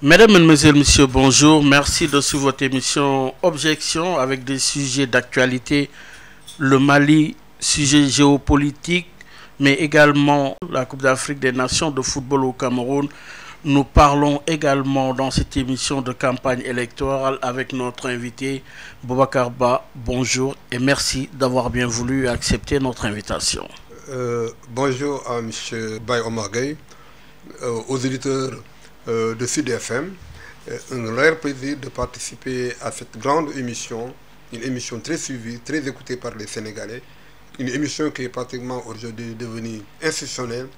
Mesdames, Mesdemoiselles, Messieurs, bonjour. Merci de suivre votre émission Objection avec des sujets d'actualité. Le Mali, sujet géopolitique, mais également la Coupe d'Afrique des Nations de football au Cameroun. Nous parlons également dans cette émission de campagne électorale avec notre invité Boubacar Ba. Bonjour et merci d'avoir bien voulu accepter notre invitation. Bonjour à M. Baye Omar Gueye, aux éditeurs de Sud FM. Un réel plaisir de participer à cette grande émission, une émission très suivie, très écoutée par les Sénégalais, une émission qui est pratiquement aujourd'hui devenue institutionnelle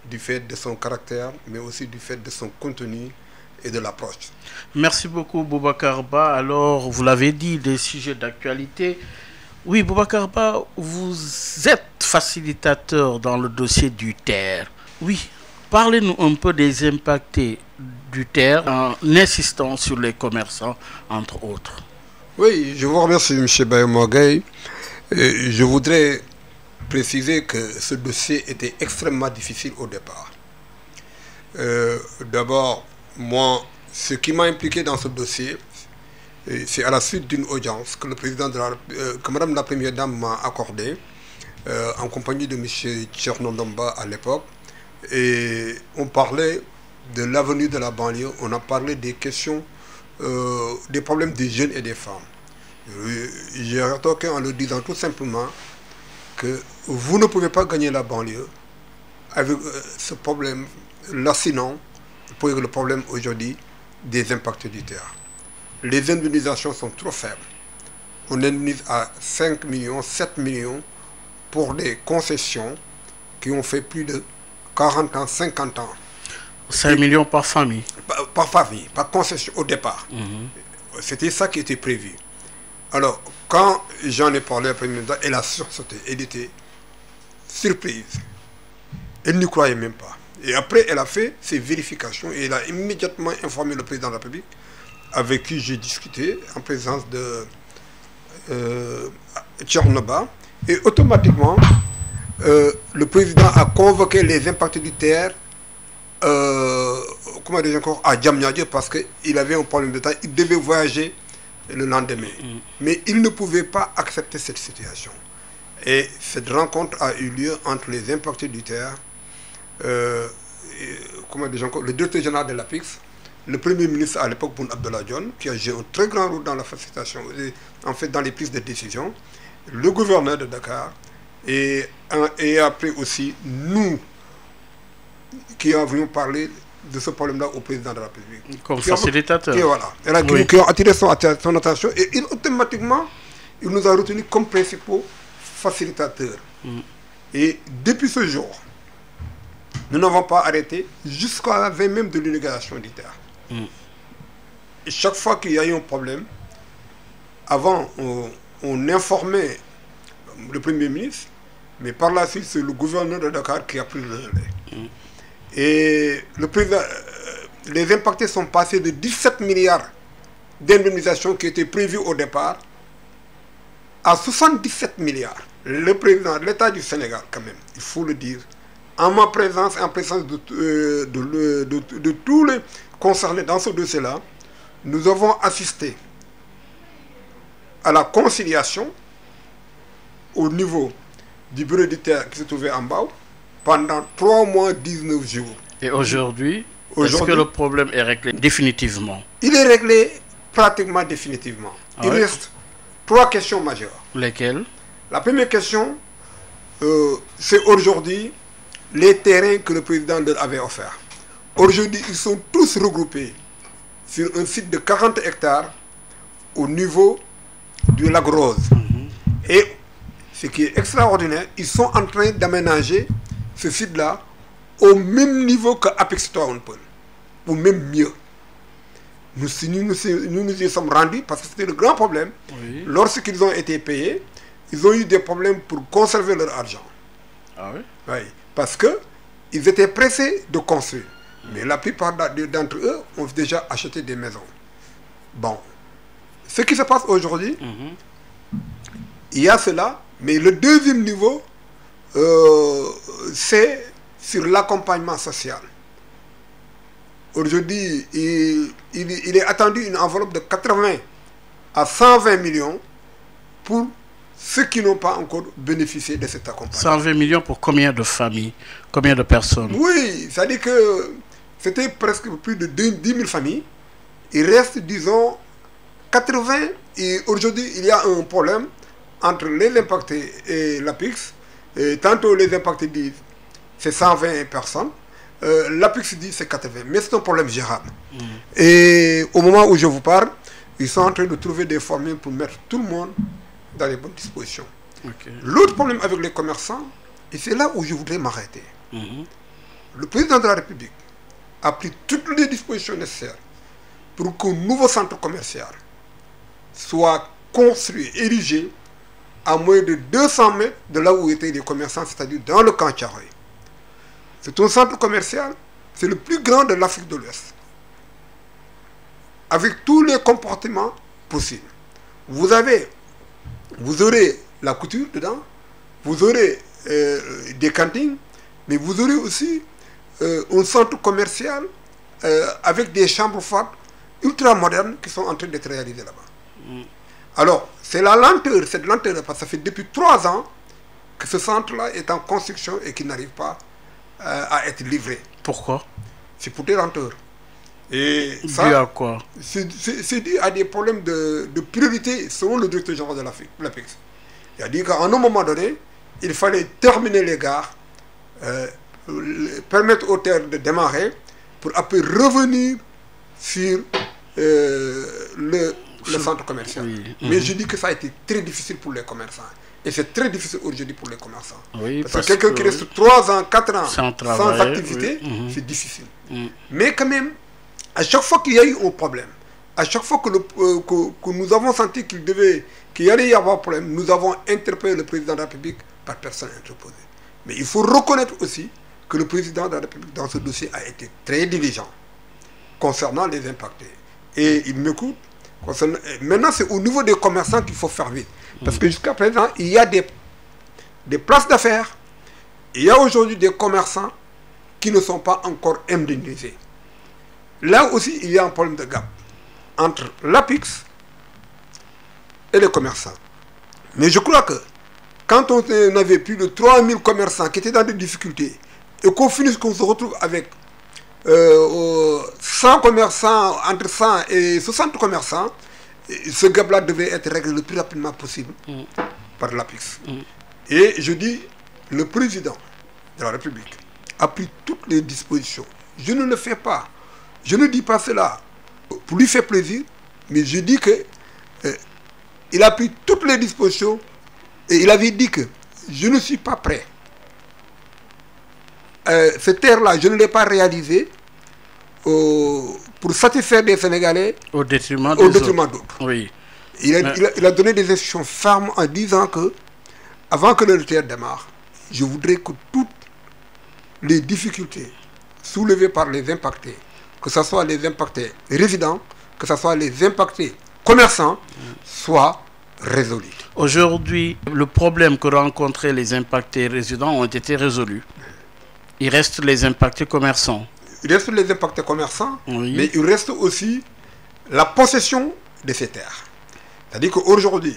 du fait de son caractère, mais aussi du fait de son contenu et de l'approche. Merci beaucoup Boubacar Ba. Alors, vous l'avez dit, des sujets d'actualité. Oui, Boubacar Ba, vous êtes facilitateur dans le dossier du TER. Oui, parlez-nous un peu des impactés du TER en insistant sur les commerçants, entre autres. Oui, je vous remercie, M. Baye Omar Gueye. Je voudrais préciser que ce dossier était extrêmement difficile au départ. D'abord, moi, ce qui m'a impliqué dans ce dossier, c'est à la suite d'une audience que que Madame la Première Dame m'a accordée, en compagnie de M. Tcherno-Ndomba à l'époque, et on parlait de l'avenir de la banlieue, on a parlé des questions, des problèmes des jeunes et des femmes. J'ai retoqué en le disant tout simplement que vous ne pouvez pas gagner la banlieue avec ce problème lancinant pour le problème aujourd'hui des impacts du terrain. Les indemnisations sont trop faibles. On indemnise à 5 millions, 7 millions pour des concessions qui ont fait plus de 40 ans, 50 ans. 5 millions par famille. Par famille, par concession au départ. C'était ça qui était prévu. Alors, quand j'en ai parlé à la Première Ministre, elle a sursauté. Elle était surprise. Elle n'y croyait même pas. Et après, elle a fait ses vérifications et elle a immédiatement informé le président de la République, avec qui j'ai discuté en présence de Tchernoba. Et automatiquement, le président a convoqué les impacts du terre comment dire encore, à Diamniadio parce qu'il avait un problème de temps. Il devait voyager le lendemain. Mais il ne pouvait pas accepter cette situation. Et cette rencontre a eu lieu entre les impactés du terre, comment dire encore, le directeur général de l'APIX, le premier ministre à l'époque, Boun Abdallah Dionne, qui a joué un très grand rôle dans la facilitation, en fait dans les prises de décision, le gouverneur de Dakar, et après aussi nous, qui avions parlé de ce problème-là au président de la République. Comme facilitateur. Qui ont attiré son attention et automatiquement, il nous a retenus comme principaux facilitateurs. Et depuis ce jour, nous n'avons pas arrêté jusqu'à la veille même de l'inauguration du terre. Et chaque fois qu'il y a eu un problème, avant, on informait le Premier ministre, mais par la suite, c'est le gouverneur de Dakar qui a pris le relais. Et le président, les impactés sont passés de 17 milliards d'indemnisation qui étaient prévus au départ à 77 milliards. Le président de l'État du Sénégal, quand même, il faut le dire, en ma présence et en présence de tous les concernés dans ce dossier-là, nous avons assisté à la conciliation au niveau du bureau du terre qui se trouvait en bas pendant 3 mois, 19 jours. Et aujourd'hui, est-ce que le problème est réglé définitivement? Il est réglé pratiquement définitivement. Il reste 3 questions majeures. Lesquelles? La première question, c'est aujourd'hui les terrains que le président leur avait offerts. Aujourd'hui, ils sont tous regroupés sur un site de 40 hectares au niveau du lac Rose. Et ce qui est extraordinaire, ils sont en train d'aménager ce site-là au même niveau que Apex Town, ou même mieux. Nous nous y sommes rendus parce que c'était le grand problème. Lorsqu'ils ont été payés, ils ont eu des problèmes pour conserver leur argent. Oui, parce qu'ils étaient pressés de construire. Mais la plupart d'entre eux ont déjà acheté des maisons. Bon, ce qui se passe aujourd'hui, il y a cela, mais le deuxième niveau, c'est sur l'accompagnement social. Aujourd'hui, il est attendu une enveloppe de 80 à 120 millions pour ceux qui n'ont pas encore bénéficié de cet accompagnement. 120 millions pour combien de familles, combien de personnes? Oui, c'est-à-dire que c'était presque plus de 10 000 familles. Il reste, disons, 80. Et aujourd'hui, il y a un problème entre les impactés et l'APIX. Tantôt, les impactés disent c'est 120 personnes. L'APIX dit c'est 80. Mais c'est un problème gérable. Et au moment où je vous parle, ils sont en train de trouver des formules pour mettre tout le monde dans les bonnes dispositions. Okay. L'autre problème avec les commerçants, et c'est là où je voudrais m'arrêter. Le président de la République a pris toutes les dispositions nécessaires pour qu'un nouveau centre commercial soit construit, érigé à moins de 200 mètres de là où étaient les commerçants, c'est-à-dire dans le camp Thiaroye. C'est un centre commercial, c'est le plus grand de l'Afrique de l'Ouest, avec tous les comportements possibles. Vous aurez la couture dedans, vous aurez des cantines, mais vous aurez aussi un centre commercial avec des chambres fortes ultra modernes qui sont en train d'être réalisées là-bas. Alors, c'est la lenteur, cette lenteur, parce que ça fait depuis 3 ans que ce centre-là est en construction et qui n'arrive pas à être livré. Pourquoi? C'est pour des lenteurs. Et ça, dû à quoi? C'est dû à des problèmes de priorité selon le directeur général de l'APEX. Il a dit qu'à un moment donné, il fallait terminer les gares, permettre aux terres de démarrer pour après revenir sur le centre commercial. Oui. Mais je dis que ça a été très difficile pour les commerçants. Et c'est très difficile aujourd'hui pour les commerçants. Oui, parce que quelqu'un qui reste 3 ans, 4 ans sans activité, c'est difficile. Mais quand même, à chaque fois qu'il y a eu un problème, à chaque fois que nous avons senti qu'il allait y avoir un problème, nous avons interpellé le président de la République par personne interposée. Mais il faut reconnaître aussi que le président de la République dans ce dossier a été très diligent concernant les impactés. Et il m'écoute. Maintenant, c'est au niveau des commerçants qu'il faut faire vite. Parce que jusqu'à présent, il y a des places d'affaires. Il y a aujourd'hui des commerçants qui ne sont pas encore indemnisés. Là aussi, il y a un problème de gap entre l'APIX et les commerçants. Mais je crois que quand on avait plus de 3000 commerçants qui étaient dans des difficultés et qu'on finisse, qu'on se retrouve avec 100 commerçants, entre 100 et 60 commerçants, ce gap-là devait être réglé le plus rapidement possible par l'APIX. Et je dis, le président de la République a pris toutes les dispositions. Je ne le fais pas. Je ne dis pas cela pour lui faire plaisir, mais je dis que il a pris toutes les dispositions et il avait dit que je ne suis pas prêt. Cette terre-là, je ne l'ai pas réalisée pour satisfaire des Sénégalais au détriment d'autres. Oui. Il a donné des instructions fermes en disant que, avant que le terre démarre, je voudrais que toutes les difficultés soulevées par les impactés, que ce soit les impactés résidents, que ce soit les impactés commerçants, soient résolus. Aujourd'hui, le problème que rencontraient les impactés résidents ont été résolus. Il reste les impactés commerçants. Il reste les impactés commerçants, oui. Mais il reste aussi la possession de ces terres. C'est-à-dire qu'aujourd'hui,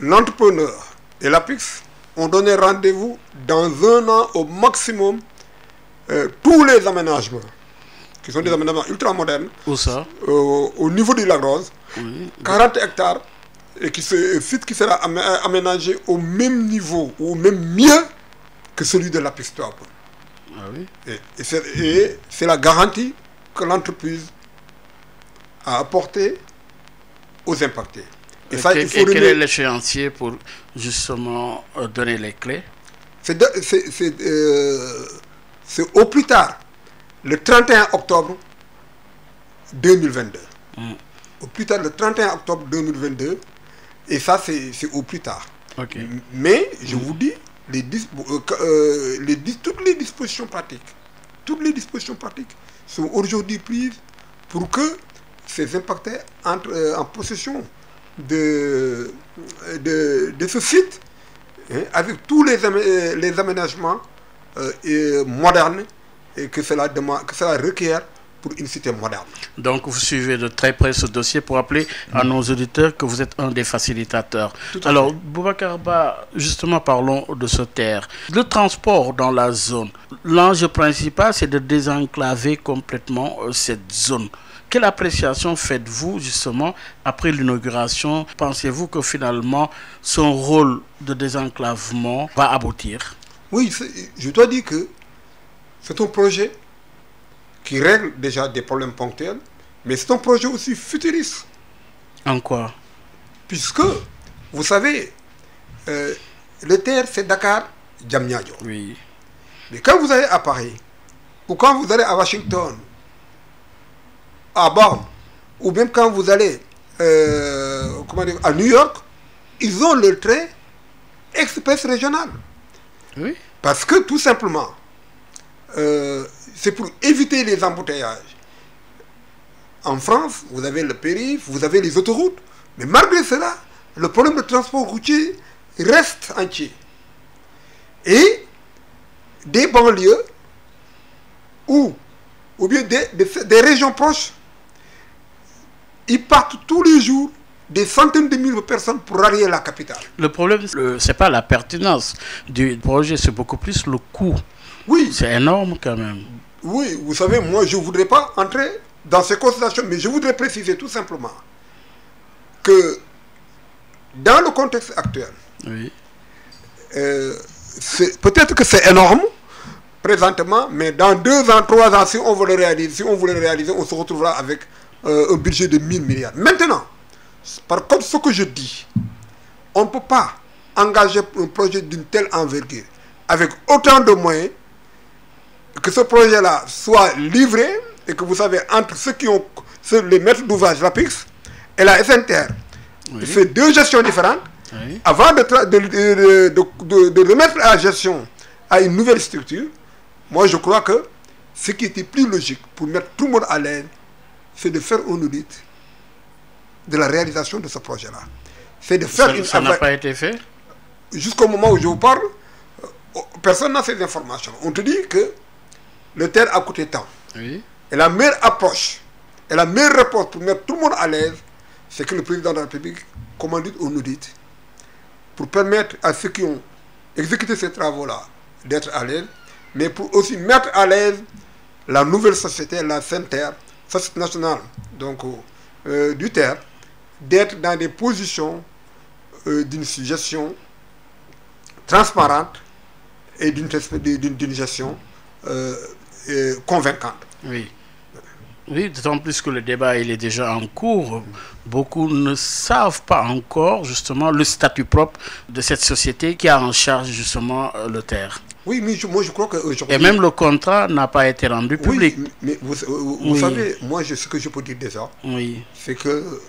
l'entrepreneur et l'APIX ont donné rendez-vous dans 1 an au maximum tous les aménagements, qui sont des aménagements ultramodernes. Où ça? Au niveau du lac Rose, 40 hectares, et site qui sera aménagé au même niveau, ou même mieux que celui de l'APIX. Ah oui. Et c'est la garantie que l'entreprise a apportée aux impactés. Et quel est l'échéancier pour justement donner les clés? C'est au plus tard, le 31 octobre 2022. Au plus tard, le 31 octobre 2022. Et ça, c'est au plus tard. Okay. Mais, je vous dis, toutes les dispositions pratiques sont aujourd'hui prises pour que ces impactés entrent en possession de ce site, avec tous les aménagements modernes et que cela demande, que cela requiert pour une cité moderne. Donc vous suivez de très près ce dossier pour rappeler à nos auditeurs que vous êtes un des facilitateurs. Alors Boubacar Ba, justement parlons de ce terre. Le transport dans la zone, l'enjeu principal c'est de désenclaver complètement cette zone. Quelle appréciation faites-vous justement après l'inauguration? Pensez-vous que finalement son rôle de désenclavement va aboutir? Oui, je dois dire que c'est un projet qui règle déjà des problèmes ponctuels, mais c'est un projet aussi futuriste. En quoi? Puisque, vous savez, le TER, c'est Dakar-Diamniadio. Oui. Mais quand vous allez à Paris, ou quand vous allez à Washington, à Bonn, ou même quand vous allez à New York, ils ont le train express régional. Oui. Parce que, tout simplement, c'est pour éviter les embouteillages. En France, vous avez le périph', vous avez les autoroutes, mais malgré cela, le problème de transport routier reste entier. Et des banlieues ou bien des régions proches, ils partent tous les jours des centaines de milliers de personnes pour rallier la capitale. Le problème, c'est pas la pertinence du projet, c'est beaucoup plus le coût. Oui. C'est énorme quand même. Oui, vous savez, moi je ne voudrais pas entrer dans ces considérations, mais je voudrais préciser tout simplement que dans le contexte actuel, oui. Peut-être que c'est énorme présentement, mais dans 2 ans, 3 ans, si on veut le réaliser, on se retrouvera avec un budget de 1000 milliards. Maintenant, par contre, ce que je dis, on ne peut pas engager un projet d'une telle envergure avec autant de moyens, que ce projet-là soit livré et que vous savez, entre ceux qui ont les maîtres d'ouvrage, l'APIX et la SNTR, oui. C'est 2 gestions différentes. Oui. Avant de remettre la gestion à une nouvelle structure, moi je crois que ce qui était plus logique pour mettre tout le monde à l'aise, c'est de faire un audit de la réalisation de ce projet-là. C'est de faire ça n'a pas été fait? Jusqu'au moment où je vous parle, personne n'a ces informations. On te dit que le terre a coûté tant. Oui. Et la meilleure approche, et la meilleure réponse pour mettre tout le monde à l'aise, c'est que le président de la République commande un audit pour permettre à ceux qui ont exécuté ces travaux-là d'être à l'aise, mais pour aussi mettre à l'aise la nouvelle société, la SNTR, Société nationale donc, du terre, d'être dans des positions d'une gestion transparente et d'une gestion convaincante. Oui. Oui, d'autant plus que le débat il est déjà en cours. Beaucoup ne savent pas encore justement le statut propre de cette société qui a en charge justement le terre. Oui, mais moi je crois que aujourd'hui... Et même le contrat n'a pas été rendu public. Oui, mais vous savez, moi ce que je peux dire déjà, oui. C'est que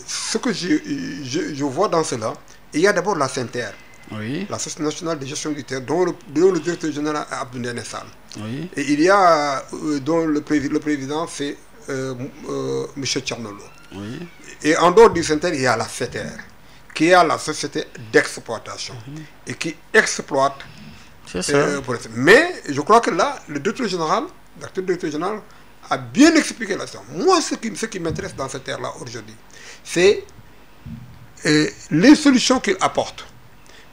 ce que je vois dans cela, il y a d'abord la SNTR, oui. La Société nationale de gestion du terre, dont le directeur général est Abdou Ndéné Sall. Oui. Et il y a, dont le président c'est M. Tchernolo. Oui. Et en dehors du SNTR, il y a la CTR, qui est la société d'exploitation, et qui exploite. C'est ça. Mais je crois que là, le directeur général, l'acteur directeur général, a bien expliqué la situation. Moi, ce qui m'intéresse dans cette terre-là aujourd'hui, c'est les solutions qu'il apporte.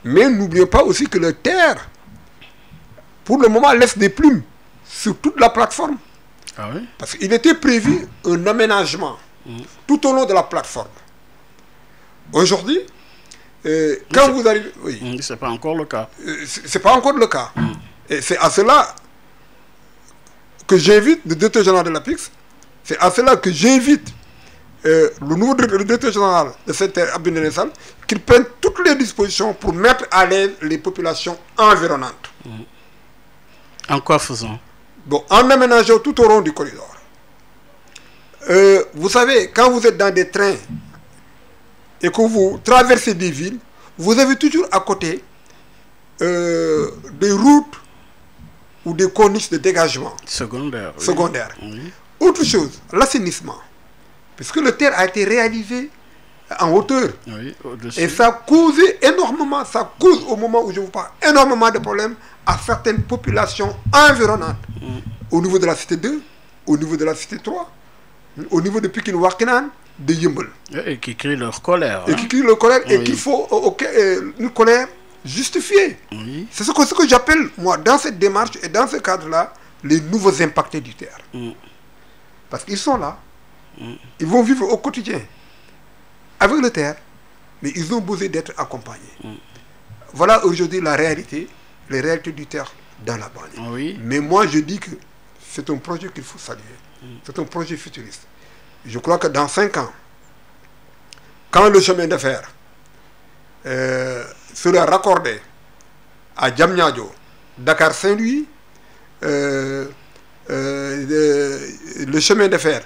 Mais n'oublions pas aussi que le terre, pour le moment, laisse des plumes sur toute la plateforme. Ah oui? Parce qu'il était prévu un aménagement tout au long de la plateforme. Aujourd'hui, quand vous arrivez... Oui. C'est pas encore le cas. C'est pas encore le cas. Et c'est à cela que j'invite le directeur général de l'APIX, c'est à cela que j'invite le nouveau directeur général de cette terre, Abdou Ndéné Sall, qu'il prenne toutes les dispositions pour mettre à l'aise les populations environnantes. En quoi faisant? Bon, en aménageant tout au long du corridor. Vous savez, quand vous êtes dans des trains et que vous traversez des villes, vous avez toujours à côté des routes ou des corniches de dégagement. Secondaire. Oui. Secondaire. Oui. Autre chose, l'assainissement. Puisque le terre a été réalisé en hauteur. Oui, et ça cause énormément, ça cause au moment où je vous parle, énormément de problèmes à certaines populations environnantes. Au niveau de la cité 2, au niveau de la cité 3, au niveau de Pikine Ouakhinane, de Yeumbeul. Et qui crient leur colère. Et qui crient leur colère, et qu'il faut une colère justifiée. Oui. C'est ce que j'appelle, moi, dans cette démarche et dans ce cadre-là, les nouveaux impactés du terre. Parce qu'ils sont là. Ils vont vivre au quotidien avec le terre, mais ils ont besoin d'être accompagnés. Voilà aujourd'hui la réalité, les réalités du terre dans la banlieue. Oui. Mais moi, je dis que c'est un projet qu'il faut saluer. C'est un projet futuriste. Je crois que dans 5 ans, quand le chemin de fer sera raccordé à Diamniadio, Dakar-Saint-Louis, le chemin de fer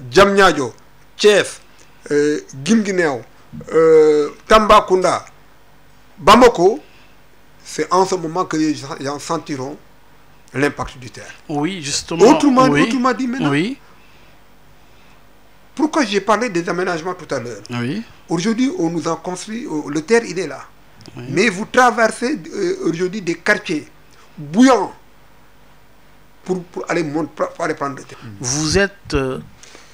Diamniadio, Thiès, Guinguinéo, Tambacounda, Bamako, c'est en ce moment que les gens sentiront l'impact du terre. Oui, justement. Autrement dit maintenant. Oui. Pourquoi j'ai parlé des aménagements tout à l'heure? Oui. Aujourd'hui, on nous a construit, le terre, il est là. Oui. Mais vous traversez aujourd'hui des quartiers bouillants pour aller prendre le terre. Vous êtes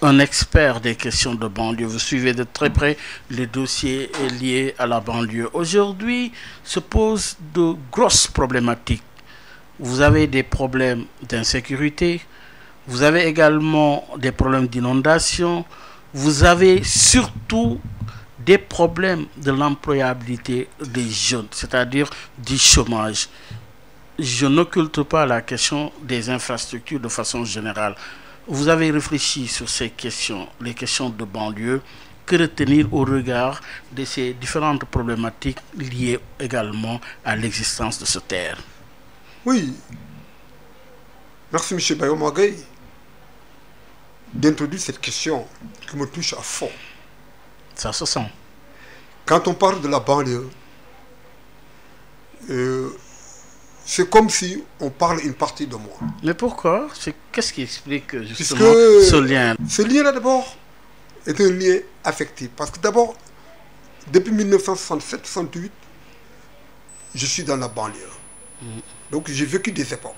un expert des questions de banlieue. Vous suivez de très près les dossiers liés à la banlieue. Aujourd'hui, se posent de grosses problématiques. Vous avez des problèmes d'insécurité. Vous avez également des problèmes d'inondation. Vous avez surtout des problèmes de l'employabilité des jeunes, c'est-à-dire du chômage. Je n'occulte pas la question des infrastructures de façon générale. Vous avez réfléchi sur ces questions, les questions de banlieue. Que retenir au regard de ces différentes problématiques liées également à l'existence de ce terre? Oui. Merci, M. Bayo-Magaye, d'introduire cette question qui me touche à fond. Ça se sent. Quand on parle de la banlieue, c'est comme si on parle une partie de moi. Mais pourquoi? Qu'est-ce qui explique justement ce lien? Ce lien-là, d'abord, est un lien affectif. Parce que d'abord, depuis 1967-68, je suis dans la banlieue. Donc j'ai vécu des époques.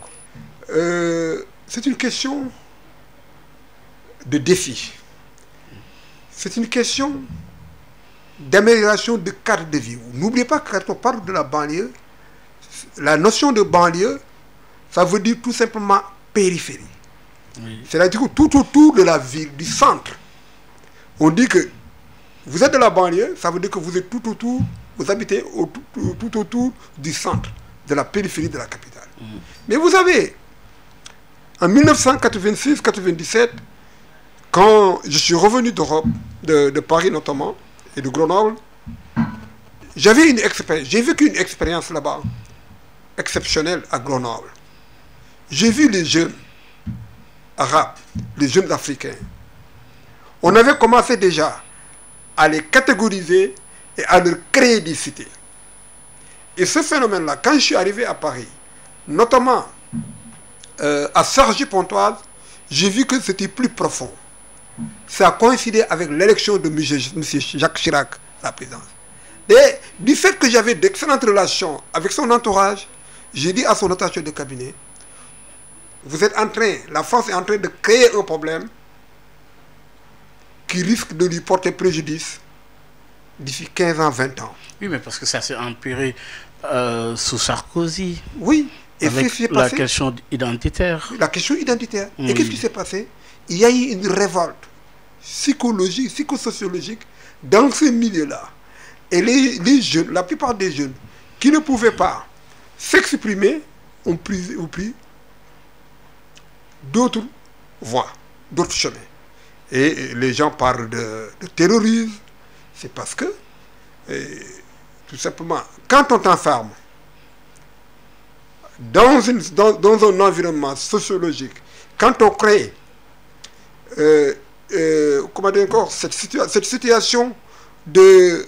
C'est une question de défi. C'est une question d'amélioration de cadre de vie. N'oubliez pas que quand on parle de la banlieue, la notion de banlieue, ça veut dire tout simplement périphérie. Oui. C'est-à-dire que tout autour de la ville, du centre, on dit que vous êtes de la banlieue, ça veut dire que vous êtes tout autour, vous habitez tout autour du centre, de la périphérie de la capitale. Mais vous avez, en 1986-97, quand je suis revenu d'Europe, de Paris notamment, et de Grenoble, j'avais une expérience, j'ai vécu une expérience là-bas, exceptionnelle à Grenoble. J'ai vu les jeunes arabes, les jeunes africains. On avait commencé déjà à les catégoriser et à leur créer des cités. Et ce phénomène-là, quand je suis arrivé à Paris, notamment à Cergy-Pontoise, j'ai vu que c'était plus profond. Ça a coïncidé avec l'élection de M. Jacques Chirac à la présidence. Et du fait que j'avais d'excellentes relations avec son entourage, j'ai dit à son attaché de cabinet, vous êtes en train, la France est en train de créer un problème qui risque de lui porter préjudice d'ici 15 ans, 20 ans. Oui, mais parce que ça s'est empiré sous Sarkozy. Oui, et avec ce qui s'est passé, la question identitaire. La question identitaire. Et qu'est-ce qui s'est passé? Il y a eu une révolte psychologique, psychosociologique dans ce milieu-là. Et les jeunes, la plupart des jeunes qui ne pouvaient pas s'exprimer ont pris d'autres voies, d'autres chemins. Et les gens parlent de terrorisme. C'est parce que, tout simplement, quand on t'enferme dans un environnement sociologique, quand on crée comment dire encore, cette situation de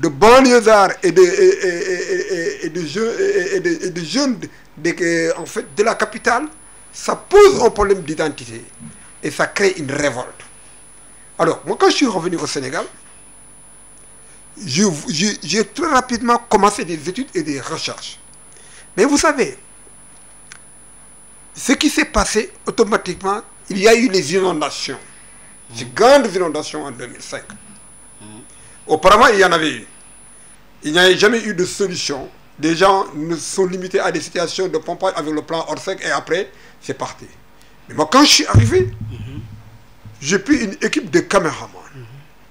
banlieusards et de jeunes en fait, de la capitale, ça pose un problème d'identité et ça crée une révolte. Alors, moi, quand je suis revenu au Sénégal, j'ai très rapidement commencé des études et des recherches. Mais vous savez, ce qui s'est passé automatiquement, il y a eu les inondations. Ces grandes inondations en 2005. Auparavant, il y en avait eu. Il n'y a jamais eu de solution. Des gens ne sont limités à des situations de pompage avec le plan Orsec et après, c'est parti. Mais moi, quand je suis arrivé, j'ai pris une équipe de caméramans.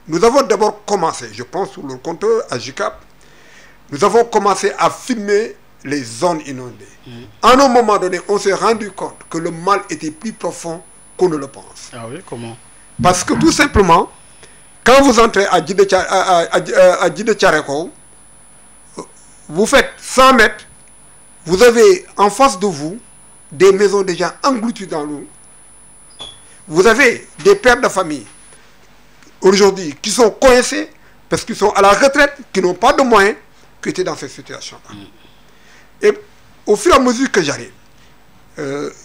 Nous avons d'abord commencé, je pense sur le compteur à JICAP, nous avons commencé à filmer les zones inondées. À un moment donné, on s'est rendu compte que le mal était plus profond qu'on ne le pense. Ah oui, comment? Parce que tout simplement, quand vous entrez à Djidé Tcharekou, vous faites 100 mètres, vous avez en face de vous des maisons déjà englouties dans l'eau. Vous avez des pères de famille aujourd'hui qui sont coincés parce qu'ils sont à la retraite, qui n'ont pas de moyens, qui étaient dans cette situation-là. Et au fur et à mesure que j'arrive,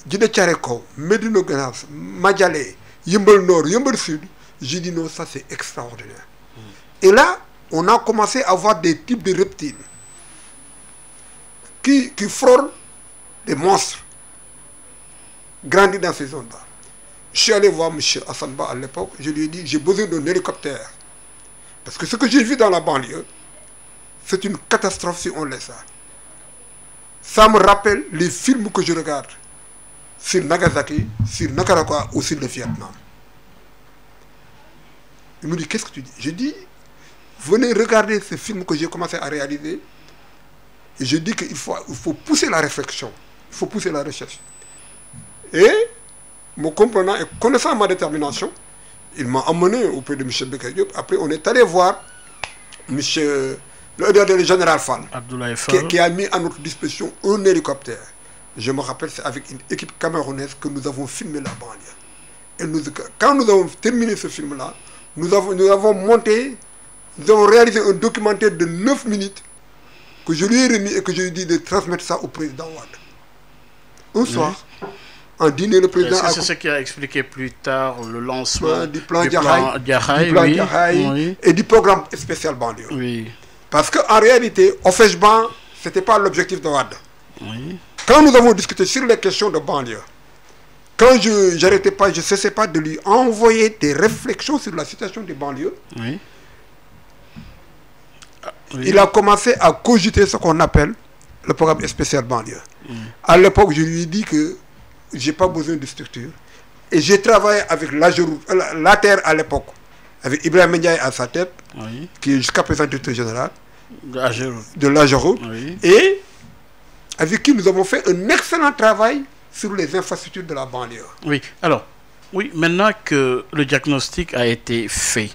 Djidé Tcharekou, Médina Gounass, Madialé, Yeumbeul Nord, Yeumbeul Sud, j'ai dit non, ça c'est extraordinaire. Et là, on a commencé à voir des types de reptiles qui frôlent des monstres grandis dans ces zones-là. Je suis allé voir M. Hassan Ba à l'époque, je lui ai dit, j'ai besoin d'un hélicoptère. Parce que ce que j'ai vu dans la banlieue, c'est une catastrophe si on laisse ça. Ça me rappelle les films que je regarde sur Nagasaki, sur Nicaragua ou sur le Vietnam. Il me dit, qu'est-ce que tu dis? Je dis, venez regarder ce film que j'ai commencé à réaliser. Et je dis qu'il faut pousser la réflexion, il faut pousser la recherche. Et, me comprenant et connaissant ma détermination, il m'a emmené auprès de M. Bekay Diop. Après, on est allé voir le général Fall, qui a mis à notre disposition un hélicoptère. Je me rappelle, c'est avec une équipe camerounaise que nous avons filmé la banlieue. Et quand nous avons terminé ce film-là, nous avons monté, nous avons réalisé un documentaire de 9 minutes que je lui ai remis et que je lui ai dit de transmettre ça au président Wade. Un soir, en dîner, le président... C'est ce qui a expliqué plus tard le lancement du plan Diakhaï et du programme spécial banlieue. Oui. Parce qu'en réalité, au FEJBAN, ce n'était pas l'objectif de Wade. Oui. Quand nous avons discuté sur les questions de banlieue, quand je ne cessais pas de lui envoyer des réflexions sur la situation des banlieues, oui. Oui. Il a commencé à cogiter ce qu'on appelle le programme spécial banlieue. À l'époque, je lui ai dit que je n'ai pas besoin de structure. Et j'ai travaillé avec l'ATER à l'époque, avec Ibrahim Ndiaye à sa tête, oui. qui est jusqu'à présent directeur général de l'AGEROUTE, oui. et avec qui nous avons fait un excellent travail sur les infrastructures de la banlieue. Oui, alors, oui, maintenant que le diagnostic a été fait,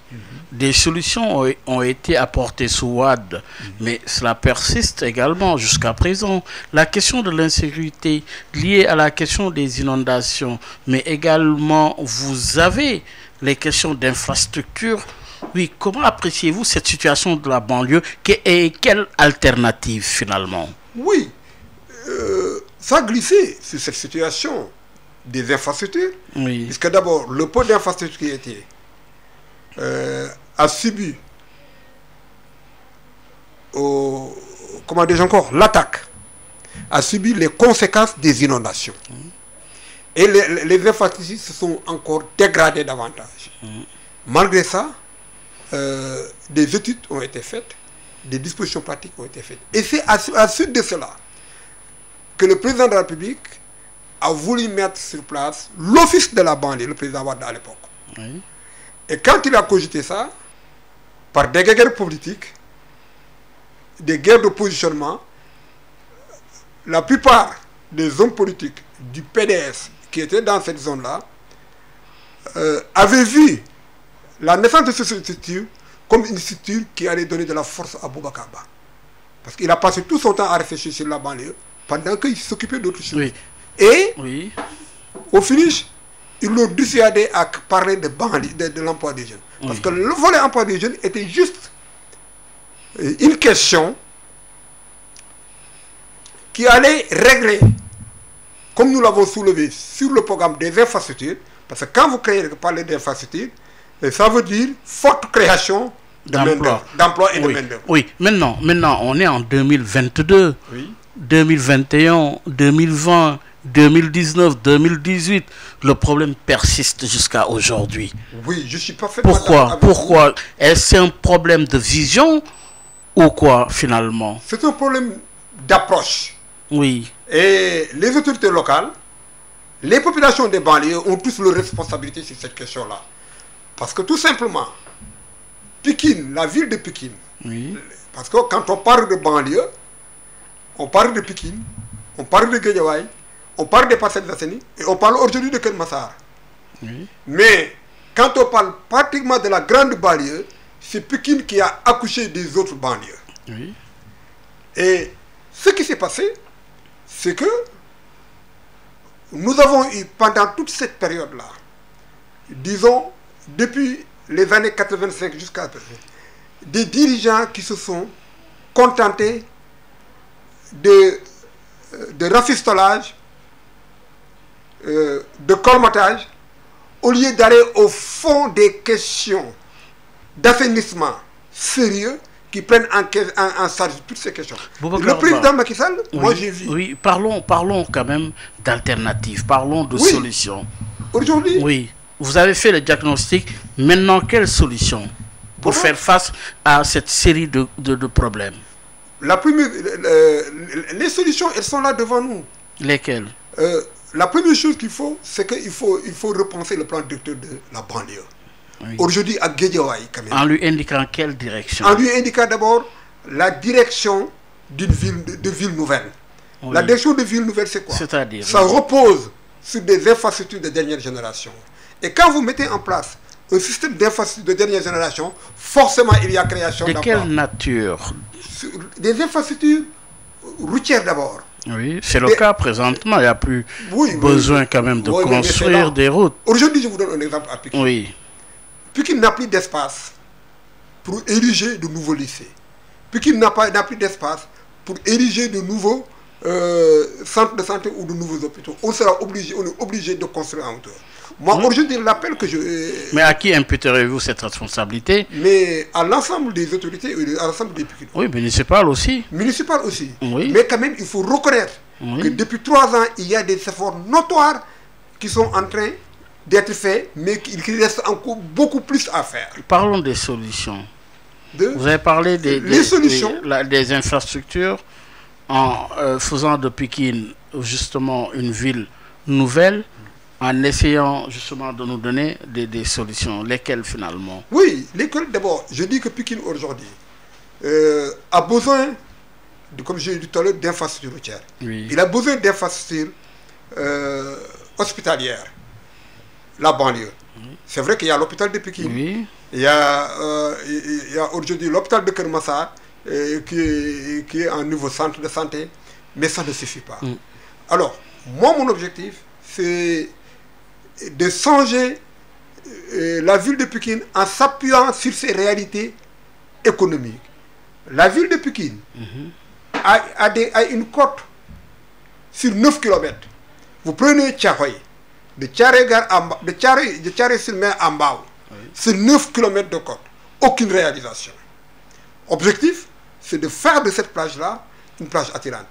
des solutions ont été apportées sous Wade, mais cela persiste également jusqu'à présent. La question de l'insécurité liée à la question des inondations, mais également vous avez les questions d'infrastructure. Oui, comment appréciez-vous cette situation de la banlieue et quelle alternative finalement? Oui, ça a glissé sur cette situation des infrastructures. Oui. Puisque d'abord, le pôle d'infrastructure qui était a subi comment dire encore, l'attaque, a subi les conséquences des inondations. Et les infrastructures se sont encore dégradées davantage. Malgré ça, des études ont été faites, des dispositions pratiques ont été faites. Et c'est à la suite de cela que le président de la République a voulu mettre sur place l'office de la banlieue, le président Wade à l'époque. Oui. Et quand il a cogité ça, par des guerres politiques, des guerres de positionnement, la plupart des hommes politiques du PDS qui étaient dans cette zone-là avaient vu la naissance de cette structure comme une structure qui allait donner de la force à Boubacar Ba. Parce qu'il a passé tout son temps à réfléchir sur la banlieue pendant qu'il s'occupait d'autres choses. Oui. Et oui. Au finish, ils l'ont dissuadé à parler de l'emploi des jeunes. Parce Oui. que le volet emploi des jeunes était juste une question qui allait régler, comme nous l'avons soulevé sur le programme des infrastructures, parce que quand vous parlez d'infrastructures, ça veut dire forte création d'emploi et de main-d'œuvre. Oui, maintenant, on est en 2022, Oui. 2021, 2020, 2019, 2018. Le problème persiste jusqu'à aujourd'hui. Oui, je suis parfaitement d'accord avec vous. Pourquoi? Est-ce un problème de vision ou quoi, finalement? C'est un problème d'approche. Oui. Et les autorités locales, les populations des banlieues ont tous leurs responsabilités sur cette question-là. Parce que tout simplement, Pikine, la ville de Pikine, Oui. parce que quand on parle de banlieue, on parle de Pikine, on parle de Guédiawaye, on parle des Parcelles Assainies et on parle aujourd'hui de Keur Massar. Oui. Mais quand on parle pratiquement de la grande banlieue, c'est Pikine qui a accouché des autres banlieues. Oui. Et ce qui s'est passé, c'est que nous avons eu pendant toute cette période-là, disons depuis les années 85 jusqu'à présent, des dirigeants qui se sont contentés de rafistolage, de colmatage, au lieu d'aller au fond des questions d'assainissement sérieux qui prennent en charge toutes ces questions. Le président Macky Sall, oui, moi j'ai vu. Oui, parlons quand même d'alternatives, parlons de solutions. Aujourd'hui, oui, vous avez fait le diagnostic. Maintenant, quelle solution pour faire face à cette série de problèmes? La première, les solutions, elles sont là devant nous. Lesquelles? La première chose qu'il faut, c'est qu'il faut repenser le plan directeur de la banlieue. Oui. Aujourd'hui, à Guédiawaye, quand même. En lui indiquant quelle direction? En lui indiquant d'abord la direction d'une ville, de ville nouvelle. Oui. La direction de ville nouvelle, c'est quoi? C'est-à-dire? Ça repose sur des infrastructures de dernière génération. Et quand vous mettez en place un système d'infrastructures de dernière génération, forcément, il y a création d'emplois. De quelle nature? Des infrastructures routières d'abord. Oui, c'est le cas présentement. Il n'y a plus besoin quand même de construire des routes. Aujourd'hui, je vous donne un exemple à Pikine. Oui. Pikine n'a plus d'espace pour ériger de nouveaux lycées. Pikine n'a plus d'espace pour ériger de nouveaux centres de santé ou de nouveaux hôpitaux. On est obligé de construire en hauteur. Moi, aujourd'hui, l'appel que je... Mais à qui imputerez-vous cette responsabilité? Mais à l'ensemble des autorités, à l'ensemble des Pikinois. Oui, municipal aussi. Municipal aussi. Oui. Mais quand même, il faut reconnaître que depuis 3 ans, il y a des efforts notoires qui sont en train d'être faits, mais qu'il reste encore beaucoup plus à faire. Parlons des solutions. Vous avez parlé des infrastructures en faisant de Pikine justement une ville nouvelle, en essayant justement de nous donner des solutions. Lesquelles finalement? Oui, lesquelles d'abord. Je dis que Pikine aujourd'hui a besoin, comme j'ai dit tout à l'heure, d'infrastructures routières. Oui. Il a besoin d'infrastructures hospitalières. La banlieue. C'est vrai qu'il y a l'hôpital de Pikine. Oui. Il y a aujourd'hui l'hôpital de Keur Massar qui est un nouveau centre de santé, mais ça ne suffit pas. Alors, moi, mon objectif, c'est de changer la ville de Pikine en s'appuyant sur ses réalités économiques. La ville de Pikine a une côte sur 9 km. Vous prenez Thiaroye, de Thiaroye-sur-Mer à Mbao, c'est 9 km de côte. Aucune réalisation. Objectif, c'est de faire de cette plage-là une plage attirante.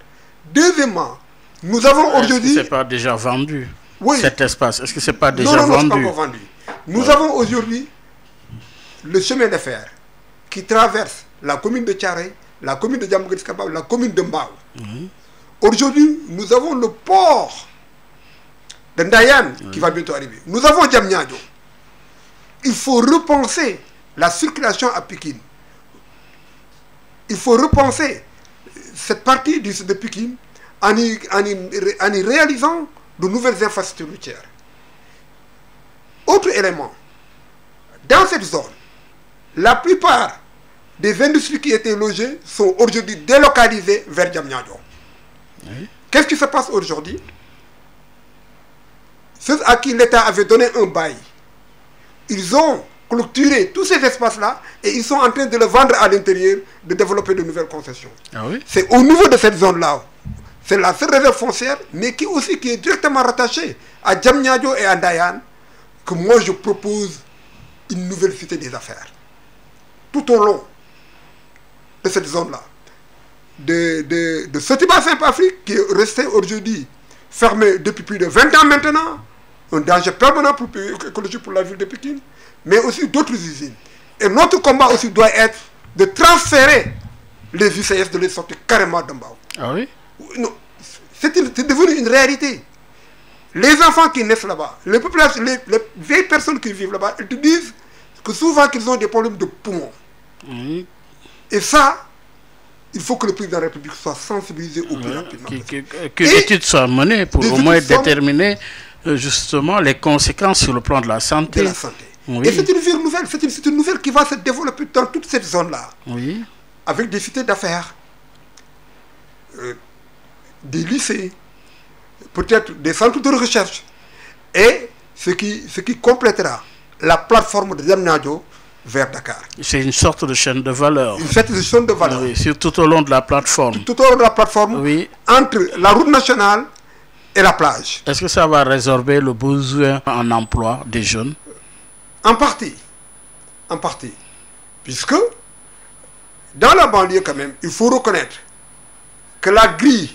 Deuxièmement, nous avons aujourd'hui... Est-ce que ce n'est pas déjà vendu? Oui. Cet espace, est-ce que ce n'est pas déjà vendu? Non, ce n'est pas encore vendu. Nous avons aujourd'hui le chemin de fer qui traverse la commune de Thiaroye, la commune de Diamaguène-Sicap, la commune de Mbao. Aujourd'hui, nous avons le port de Ndayane qui va bientôt arriver. Nous avons Diamniadio. Il faut repenser la circulation à Pikine. Il faut repenser cette partie de Pikine en y réalisant de nouvelles infrastructures routières. Autre élément, dans cette zone, la plupart des industries qui étaient logées sont aujourd'hui délocalisées vers Diamniadio. Qu'est-ce qui se passe aujourd'hui? Ceux à qui l'État avait donné un bail, ils ont clôturé tous ces espaces-là et ils sont en train de le vendre à l'intérieur, de développer de nouvelles concessions. C'est au niveau de cette zone-là, c'est la seule réserve foncière, mais qui est directement rattachée à Diamniadio et à Ndayane, que moi je propose une nouvelle cité des affaires. tout au long de cette zone-là. De Sotiba Saint-Afrique, qui est resté aujourd'hui fermé depuis plus de 20 ans maintenant, un danger permanent écologique pour la ville de Pékin, mais aussi d'autres usines. Et notre combat aussi doit être de transférer les UCS, de les sortir carrément d'Ambao. Ah oui? Non, c'est devenu une réalité. Les enfants qui naissent là-bas, les vieilles personnes qui vivent là-bas, elles te disent que souvent qu'ils ont des problèmes de poumons. Oui. Et ça, il faut que le président de la République soit sensibilisé au plus rapidement. Que l'étude soit menée pour au moins déterminer justement les conséquences sur le plan de la santé. De la santé. Oui. Et c'est une ville nouvelle, c'est une nouvelle qui va se développer dans toute cette zone-là. Oui. Avec des cités d'affaires, des lycées, peut-être des centres de recherche. Et ce qui complétera la plateforme de Diamniadio vers Dakar. C'est une sorte de chaîne de valeur. Une sorte de chaîne de valeur. Oui, sur tout au long de la plateforme. Tout au long de la plateforme, oui. Entre la route nationale et la plage. Est-ce que ça va résorber le besoin en emploi des jeunes? En partie. En partie. Puisque, dans la banlieue quand même, il faut reconnaître que la grille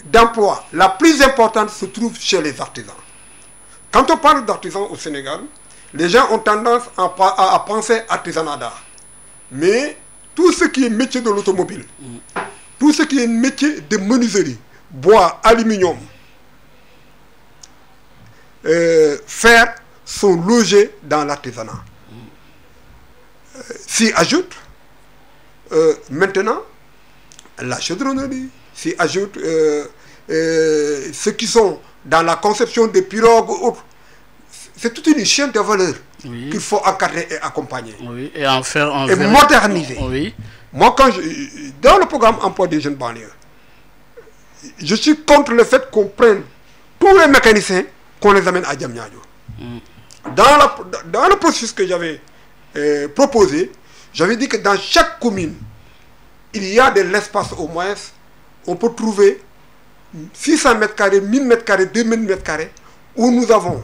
d'emploi la plus importante se trouve chez les artisans. Quand on parle d'artisans au Sénégal, les gens ont tendance à penser artisanat d'art. Mais tout ce qui est métier de l'automobile, tout ce qui est métier de menuiserie, bois, aluminium, fer, sont logés dans l'artisanat. S'y ajoute maintenant la chaudronnerie, s'y ajoute ceux qui sont dans la conception des pirogues ou autres. C'est toute une chaîne de valeur oui. qu'il faut encadrer et accompagner. Oui, et en faire et moderniser. Oui. Moi, dans le programme emploi des jeunes banlieues, je suis contre le fait qu'on prenne tous les mécaniciens, qu'on les amène à Diamniadio. Dans le processus que j'avais proposé, j'avais dit que dans chaque commune, il y a de l'espace au moins, on peut trouver 600 mètres carrés, 1000 mètres carrés, 2000 mètres carrés, où nous avons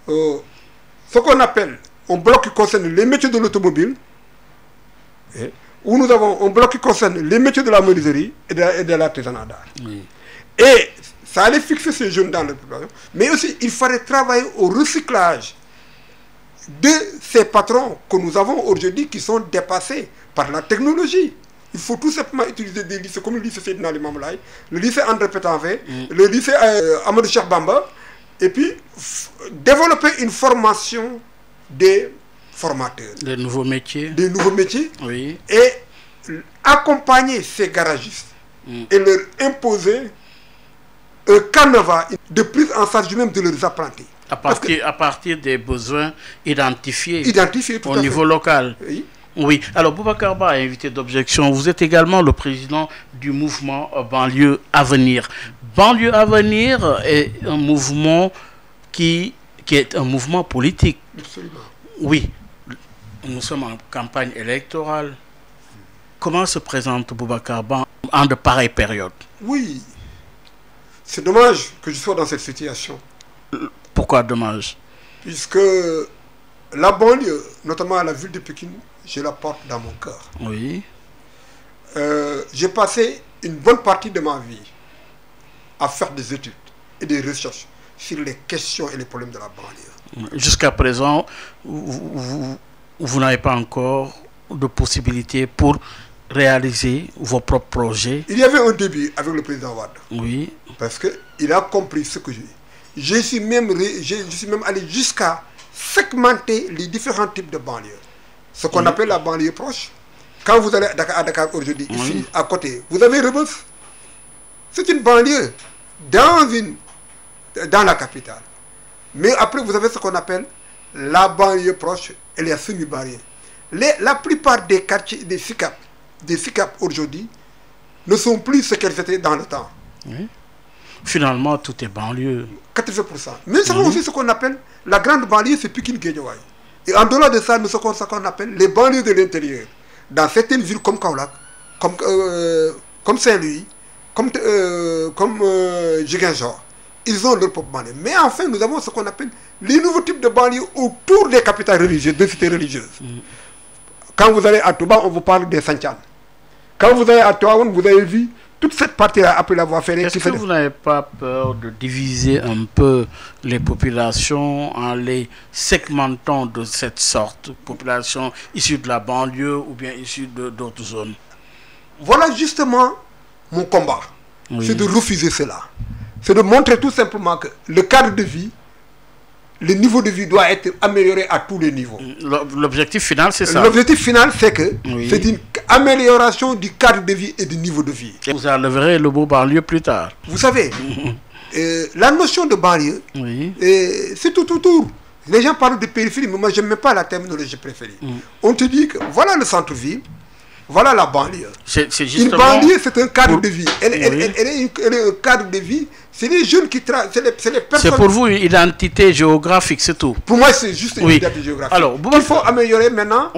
ce qu'on appelle un bloc qui concerne les métiers de l'automobile, où nous avons un bloc qui concerne les métiers de la menuiserie et de l'artisanat d'art. Oui. Et ça allait fixer ces jeunes dans le programme, mais aussi il fallait travailler au recyclage de ces patrons que nous avons aujourd'hui qui sont dépassés par la technologie. Il faut tout simplement utiliser des lycées comme le lycée Seydina Limamou Laye, le lycée André Pétanvé, le lycée Amadou Cheikh Bamba, et puis développer une formation des formateurs. Des nouveaux métiers. Des nouveaux métiers. Oui. Et accompagner ces garagistes et leur imposer un canevas de prise en charge même de leurs apprentis. À partir des besoins identifiés tout au niveau local. Oui. Oui, alors Boubacar Ba, invité d'objection, vous êtes également le président du mouvement Banlieue Avenir. Banlieue Avenir est un mouvement qui est un mouvement politique. Absolument. Oui, nous sommes en campagne électorale. Comment se présente Boubacar Ba en de pareilles périodes? Oui, c'est dommage que je sois dans cette situation. Pourquoi dommage? Puisque la banlieue, notamment la ville de Pékin, je la porte dans mon cœur. Oui. J'ai passé une bonne partie de ma vie à faire des études et des recherches sur les questions et les problèmes de la banlieue. Jusqu'à présent, vous n'avez pas encore de possibilité pour réaliser vos propres projets. Il y avait un début avec le président Wade. Oui. Parce qu'il a compris ce que je suis même allé jusqu'à segmenter les différents types de banlieues. Ce qu'on appelle la banlieue proche. Quand vous allez à Dakar aujourd'hui, ici, à côté, vous avez Rebeuss. C'est une banlieue dans la capitale. Mais après, vous avez ce qu'on appelle la banlieue proche et la semi-banlieue. La plupart des quartiers, des SICAP aujourd'hui, ne sont plus ce qu'elles étaient dans le temps. Oui. Finalement, tout est banlieue. 80%. Mais nous avons aussi ce qu'on appelle la grande banlieue, c'est Pikine-Guédiawaye. Et en dehors de ça, nous avons ce qu'on appelle les banlieues de l'intérieur. Dans certaines villes comme Kaolack, comme Saint-Louis, comme Ziguinchor, ils ont leur propre banlieue. Mais enfin, nous avons ce qu'on appelle les nouveaux types de banlieues autour des capitales religieuses, des cités religieuses. Quand vous allez à Touba, on vous parle des Santian. Quand vous allez à Touaoun, vous avez vu toute cette partie-là après la voie ferrée. Est-ce que vous n'avez pas peur de diviser un peu les populations en les segmentant de cette sorte? Populations issues de la banlieue ou bien issues d'autres zones? Voilà justement mon combat. Oui. C'est de refuser cela. C'est de montrer tout simplement que le cadre de vie, le niveau de vie doit être amélioré à tous les niveaux. L'objectif final, c'est ça? L'objectif final, c'est que c'est une amélioration du cadre de vie et du niveau de vie. Et vous enlèverez le mot banlieue plus tard. Vous savez, la notion de banlieue, c'est tout autour. Les gens parlent de périphérie, mais moi, je n'aime pas la terminologie préférée. On te dit que voilà le centre-ville, voilà la banlieue. Une banlieue, c'est un cadre de vie. Elle est un cadre de vie. C'est les jeunes qui travaillent, c'est les personnes... C'est pour vous une identité géographique, c'est tout? Pour moi, c'est juste une identité géographique. Alors, qu'il faut améliorer maintenant,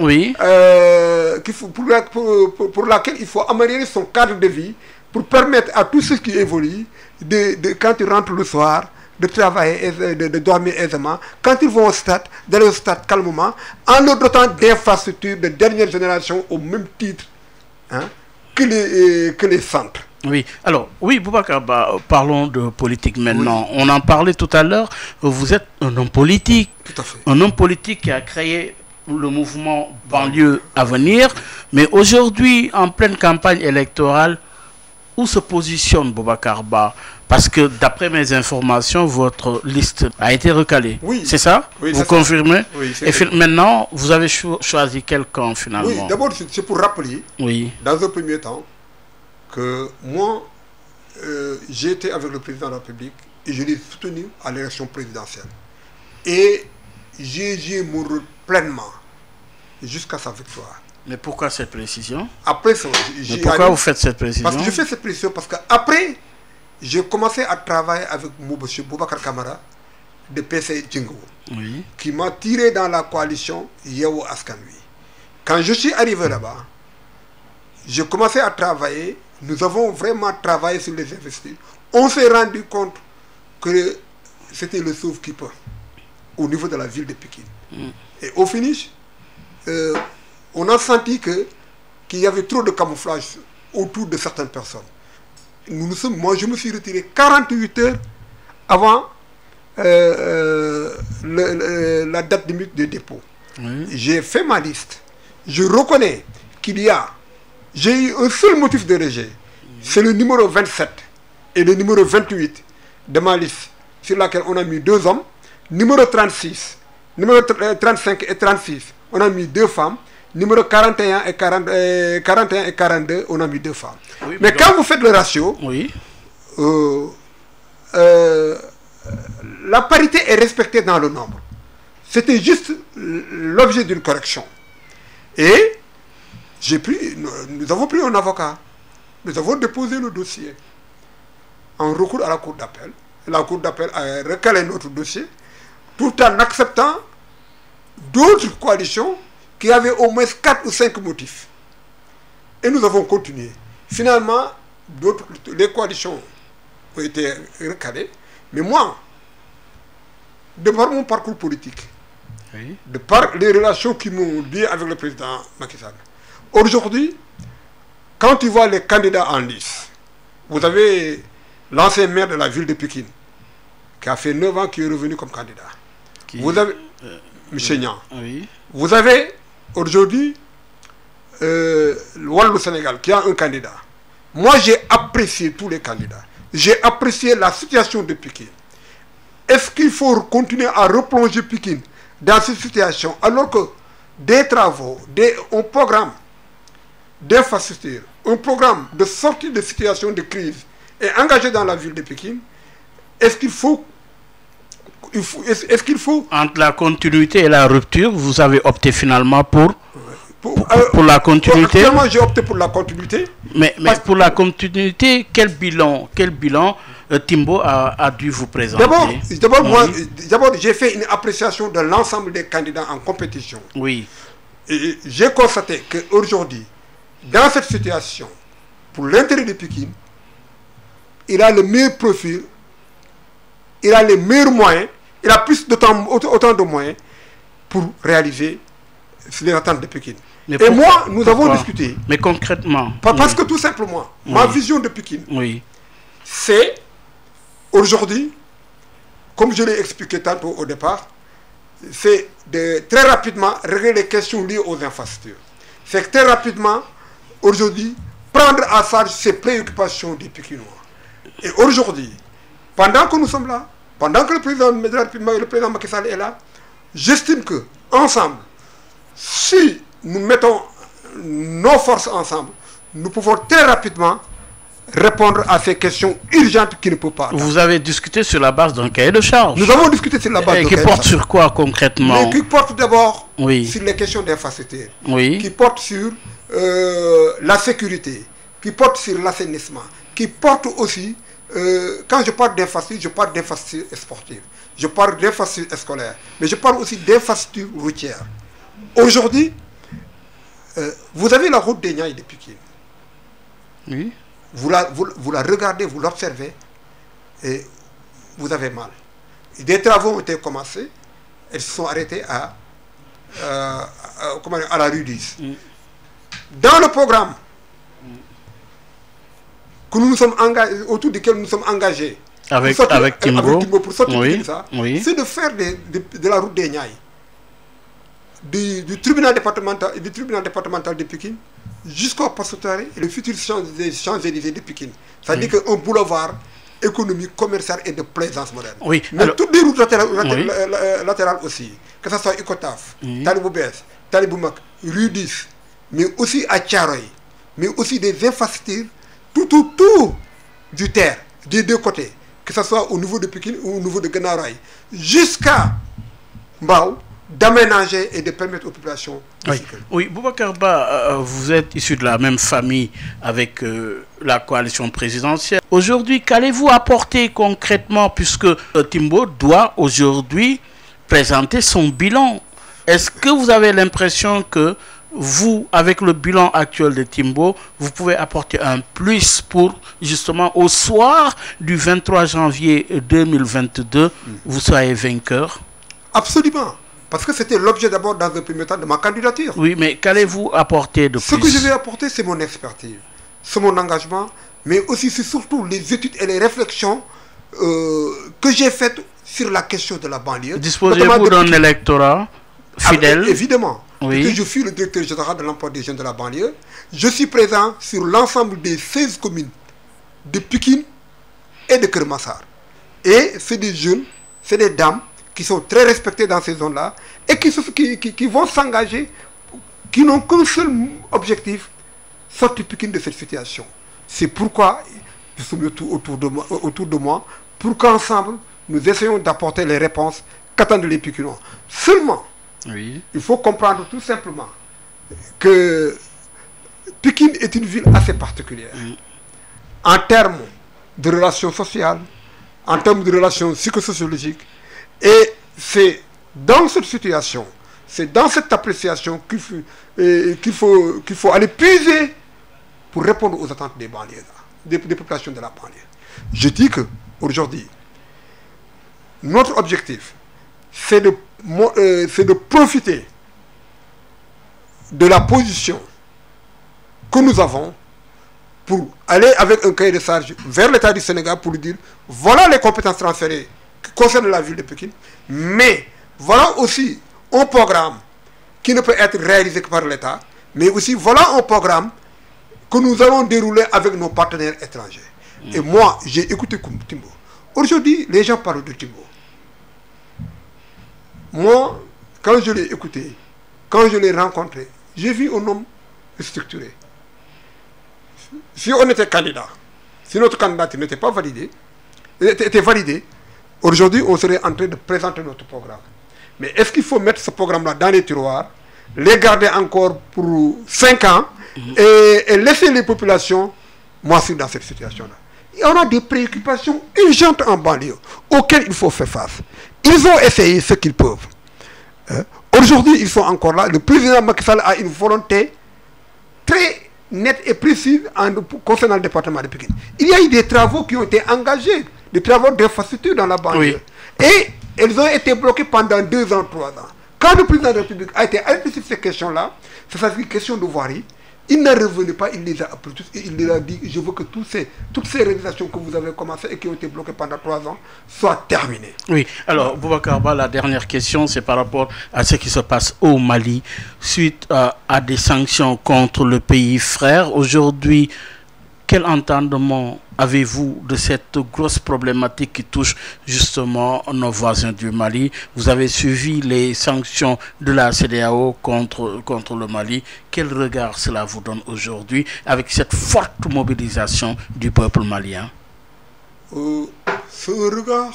pour laquelle il faut améliorer son cadre de vie pour permettre à tous ceux qui évoluent, quand ils rentrent le soir, de travailler, de dormir aisément. Quand ils vont au stade, d'aller au stade calmement, en leur dotant d'infrastructures de dernière génération au même titre que les centres. Oui, alors, oui, Boubacar Ba, parlons de politique maintenant. On en parlait tout à l'heure, vous êtes un homme politique. Tout à fait. Un homme politique qui a créé le mouvement Banlieue Avenir. Mais aujourd'hui, en pleine campagne électorale, où se positionne Boubacar Ba? Parce que d'après mes informations, votre liste a été recalée. Oui. C'est ça? Oui, vous confirmez? Oui. Et maintenant, vous avez choisi quel camp finalement? Oui, d'abord, c'est pour rappeler, dans un premier temps, que moi, j'ai été avec le président de la République et je l'ai soutenu à l'élection présidentielle. Et j'ai joué mon rôle pleinement jusqu'à sa victoire. Mais pourquoi cette précision? Après, pourquoi vous faites cette précision? Parce que je fais cette précision parce qu'après, j'ai commencé à travailler avec M. Boubacar Camara de PC Djingo, qui m'a tiré dans la coalition Yewo Askanui. Quand je suis arrivé là-bas, j'ai commencé à travailler. Nous avons vraiment travaillé sur les investisseurs. On s'est rendu compte que c'était le sauve-qui-peut au niveau de la ville de Pékin. Et au finish, on a senti qu'il y avait trop de camouflage autour de certaines personnes. Moi, je me suis retiré 48 heures avant la date limite de dépôt. J'ai fait ma liste. Je reconnais qu'il y a... J'ai eu un seul motif de rejet. C'est le numéro 27 et le numéro 28 de ma liste, sur laquelle on a mis 2 hommes. Numéro 36, numéro 35 et 36, on a mis 2 femmes. Numéro 41 et 42, on a mis 2 femmes. Oui, mais quand vous faites le ratio, la parité est respectée dans le nombre. C'était juste l'objet d'une correction. Et nous avons pris un avocat. Nous avons déposé le dossier en recours à la Cour d'appel. La Cour d'appel a recalé notre dossier tout en acceptant d'autres coalitions qui avaient au moins 4 ou 5 motifs. Et nous avons continué. Finalement, les coalitions ont été recalées. Mais moi, de par mon parcours politique, de par les relations qui m'ont lié avec le président Macky Sall, aujourd'hui, quand tu vois les candidats en lice, vous avez l'ancien maire de la ville de Pékin, qui a fait 9 ans, qui est revenu comme candidat. Vous avez M. Niang. Vous avez aujourd'hui le Sénégal, qui a un candidat. Moi, j'ai apprécié tous les candidats. J'ai apprécié la situation de Pékin. Est-ce qu'il faut continuer à replonger Pékin dans cette situation alors que des travaux, un programme d'infrastructure, un programme de sortie de situation de crise est engagé dans la ville de Pékin? Est-ce qu'il faut entre la continuité et la rupture, vous avez opté finalement pour la continuité? Actuellement, j'ai opté pour la continuité. Mais pour la continuité, quel bilan Timbo a dû vous présenter? D'abord, j'ai fait une appréciation de l'ensemble des candidats en compétition. Oui. Et j'ai constaté qu'aujourd'hui, dans cette situation, pour l'intérêt de Pékin, il a le meilleur profil, il a les meilleurs moyens il a plus de temps, autant de moyens pour réaliser les attentes de Pékin. Mais et moi, nous avons discuté. Mais concrètement. Parce que tout simplement, ma vision de Pékin, c'est aujourd'hui, comme je l'ai expliqué tantôt au départ, c'est de très rapidement régler les questions liées aux infrastructures. C'est très rapidement, aujourd'hui, prendre à charge ces préoccupations des Pékinois. Et aujourd'hui, pendant que nous sommes là, pendant que le président Macky Sall est là, j'estime que ensemble, si nous mettons nos forces ensemble, nous pouvons très rapidement répondre à ces questions urgentes qui ne peuvent pas attendre. Vous avez discuté sur la base d'un cahier de charge. Nous avons discuté sur la base d'un cahier de charge. Qui porte sur quoi concrètement? Mais qui porte d'abord sur les questions d'infrastructure, qui porte sur la sécurité, qui porte sur l'assainissement, qui porte aussi, quand je parle d'infrastructure, je parle d'infrastructure sportive, je parle d'infrastructure scolaire, mais je parle aussi d'infrastructure routière. Aujourd'hui, vous avez la route des Niayes de Pékin. Oui. Vous la regardez, vous l'observez, et vous avez mal. Des travaux ont été commencés, elles se sont arrêtées à la rue 10. Dans le programme que nous sommes engagés, autour duquel nous sommes engagés, avec Timbo, pour sortir de ça, c'est de faire de la route des Niayes, du tribunal départemental de Pékin jusqu'au Passotaré et le futur Champs-Élysées de Pékin. C'est-à-dire qu'un boulevard économique, commercial et de plaisance moderne. Oui. Mais alors, toutes les routes latérales aussi, que ce soit Icotaf, Talibou Bès, Talibou Mak, rue 10, mais aussi à Tcharoy, mais aussi des infrastructures tout autour du terre, des deux côtés, que ce soit au niveau de Pékin ou au niveau de Ganaray, jusqu'à Mbao, d'aménager et de permettre aux populations de circuler. Oui, Boubacar Ba, vous êtes issu de la même famille avec la coalition présidentielle. Aujourd'hui, qu'allez-vous apporter concrètement, puisque Timbo doit aujourd'hui présenter son bilan? Est-ce que vous avez l'impression que vous, avec le bilan actuel de Timbo, vous pouvez apporter un plus pour, justement, au soir du 23 janvier 2022, vous soyez vainqueur? Absolument. Parce que c'était l'objet d'abord, dans un premier temps, de ma candidature. Oui, mais qu'allez-vous apporter de plus? Ce que je vais apporter, c'est mon expertise, c'est mon engagement, mais aussi c'est surtout les études et les réflexions que j'ai faites sur la question de la banlieue. Disposez-vous d'un électorat fidèle? Évidemment. Oui. Parce que je suis le directeur général de l'emploi des jeunes de la banlieue. Je suis présent sur l'ensemble des 16 communes de Pékin et de Kermassar. Et c'est des jeunes, c'est des dames qui sont très respectés dans ces zones-là et qui vont s'engager, qui n'ont qu'un seul objectif, sortir Pékin de cette situation. C'est pourquoi je suis autour de moi pour qu'ensemble, nous essayons d'apporter les réponses qu'attendent les Pékinois. Seulement, il faut comprendre tout simplement que Pékin est une ville assez particulière en termes de relations sociales, en termes de relations psychosociologiques. Et c'est dans cette situation, c'est dans cette appréciation qu'il faut aller puiser pour répondre aux attentes des banlieues, des populations de la banlieue. Je dis qu'aujourd'hui, notre objectif, c'est de profiter de la position que nous avons pour aller avec un cahier de charge vers l'État du Sénégal pour lui dire voilà les compétences transférées qui concernent la ville de Pékin, mais voilà aussi un programme qui ne peut être réalisé que par l'État, mais aussi voilà un programme que nous allons dérouler avec nos partenaires étrangers. Et moi, j'ai écouté Timbo. Aujourd'hui, les gens parlent de Timbo. Moi, quand je l'ai écouté, quand je l'ai rencontré, j'ai vu un homme structuré. Si on était candidat, si notre candidature n'était pas validée, était validée, aujourd'hui on serait en train de présenter notre programme. Mais est-ce qu'il faut mettre ce programme-là dans les tiroirs, les garder encore pour 5 ans et laisser les populations moisir dans cette situation-là? Il y a des préoccupations urgentes en banlieue auxquelles il faut faire face. Ils ont essayé ce qu'ils peuvent. Aujourd'hui, ils sont encore là. Le président Macky Sall a une volonté très nette et précise concernant le département de Pékin. Il y a eu des travaux qui ont été engagés, des travaux d'infrastructure dans la banlieue. Oui. Et elles ont été bloquées pendant 2 ans, 3 ans. Quand le président de la République a été alerté sur ces questions-là, c'est ça, c'est une question de voirie. Il ne revenait pas, il les a appelés tous et il leur a dit, je veux que toutes ces réalisations que vous avez commencées et qui ont été bloquées pendant 3 ans soient terminées. Oui, alors Boubacar Ba, la dernière question, c'est par rapport à ce qui se passe au Mali suite à des sanctions contre le pays frère. Aujourd'hui, quel entendement avez-vous de cette grosse problématique qui touche justement nos voisins du Mali? Vous avez suivi les sanctions de la CEDEAO contre le Mali. Quel regard cela vous donne aujourd'hui avec cette forte mobilisation du peuple malien? C'est un regard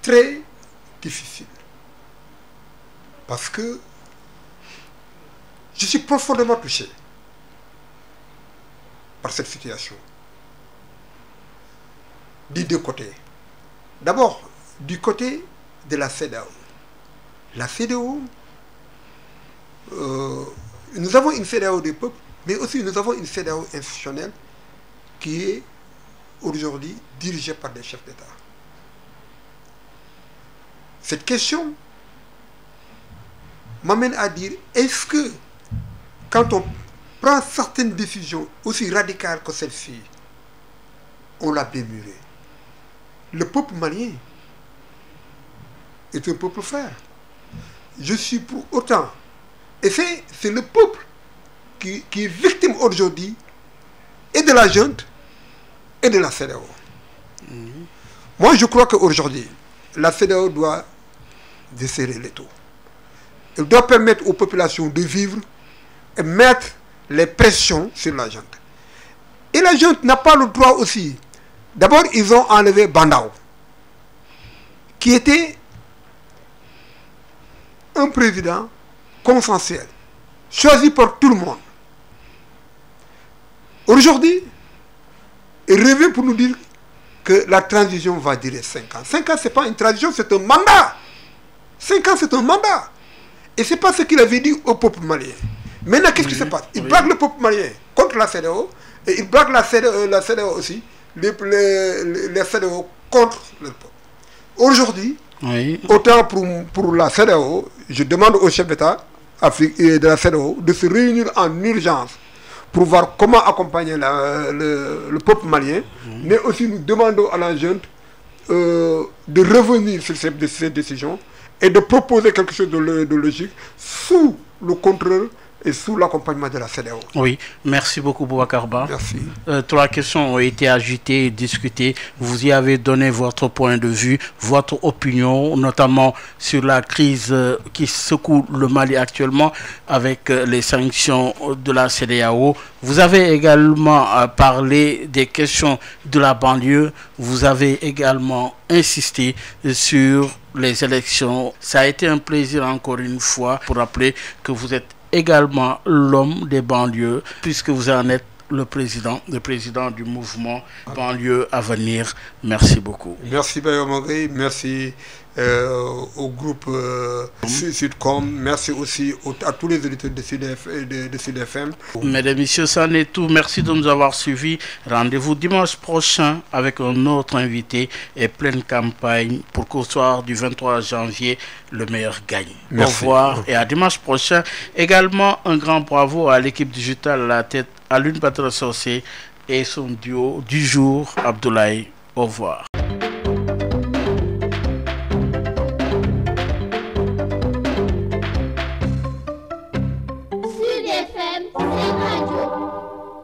très difficile. Parce que je suis profondément touché par cette situation. Des 2 côtés. D'abord, du côté de la CEDEAO. La CEDEAO, nous avons une CEDEAO des peuples, mais aussi nous avons une CEDEAO institutionnelle qui est aujourd'hui dirigée par des chefs d'État. Cette question m'amène à dire, est-ce que quand on prend certaines décisions aussi radicales que celle-ci, on l'a bien mûré? Le peuple malien est un peuple frère. Je suis pour autant. Et c'est le peuple qui est victime aujourd'hui et de la junte et de la CEDEAO. Moi, je crois qu'aujourd'hui, la CEDEAO doit desserrer les taux. Elle doit permettre aux populations de vivre et mettre les pressions sur la junte. Et la junte n'a pas le droit aussi. D'abord, ils ont enlevé Bandao, qui était un président consensuel, choisi par tout le monde. Aujourd'hui, il revient pour nous dire que la transition va durer 5 ans. 5 ans, ce n'est pas une transition, c'est un mandat. 5 ans, c'est un mandat. Et ce n'est pas ce qu'il avait dit au peuple malien. Maintenant, qu'est-ce qui se passe? Il braque le peuple malien contre la CEDEAO et il braque la CEDEAO aussi, les CEDEAO contre le peuple. Aujourd'hui, autant pour la CEDEAO, je demande au chef d'État de la CEDEAO de se réunir en urgence pour voir comment accompagner le peuple malien, mais aussi nous demandons à la junte de revenir sur ces décisions et de proposer quelque chose de logique sous le contrôle et sous l'accompagnement de la CEDEAO. Oui, merci beaucoup Boubacar Ba. Merci. 3 questions ont été agitées et discutées. Vous y avez donné votre point de vue, votre opinion, notamment sur la crise qui secoue le Mali actuellement avec les sanctions de la CEDEAO. Vous avez également parlé des questions de la banlieue. Vous avez également insisté sur les élections. Ça a été un plaisir encore une fois pour rappeler que vous êtes également l'homme des banlieues, puisque vous en êtes le président du mouvement Banlieue à venir. Merci beaucoup. Merci Bayo Mangay, merci au groupe Sudcom, merci aussi à tous les auditeurs de Sud FM. Mesdames et messieurs, ça en est tout. Merci de nous avoir suivis. Rendez-vous dimanche prochain avec un autre invité et pleine campagne pour qu'au soir du 23 janvier, le meilleur gagne. Merci. Au revoir et à dimanche prochain. Également, un grand bravo à l'équipe digitale à la tête à Lune Patra Sossé et son duo du jour, Abdoulaye. Au revoir. Sud FM.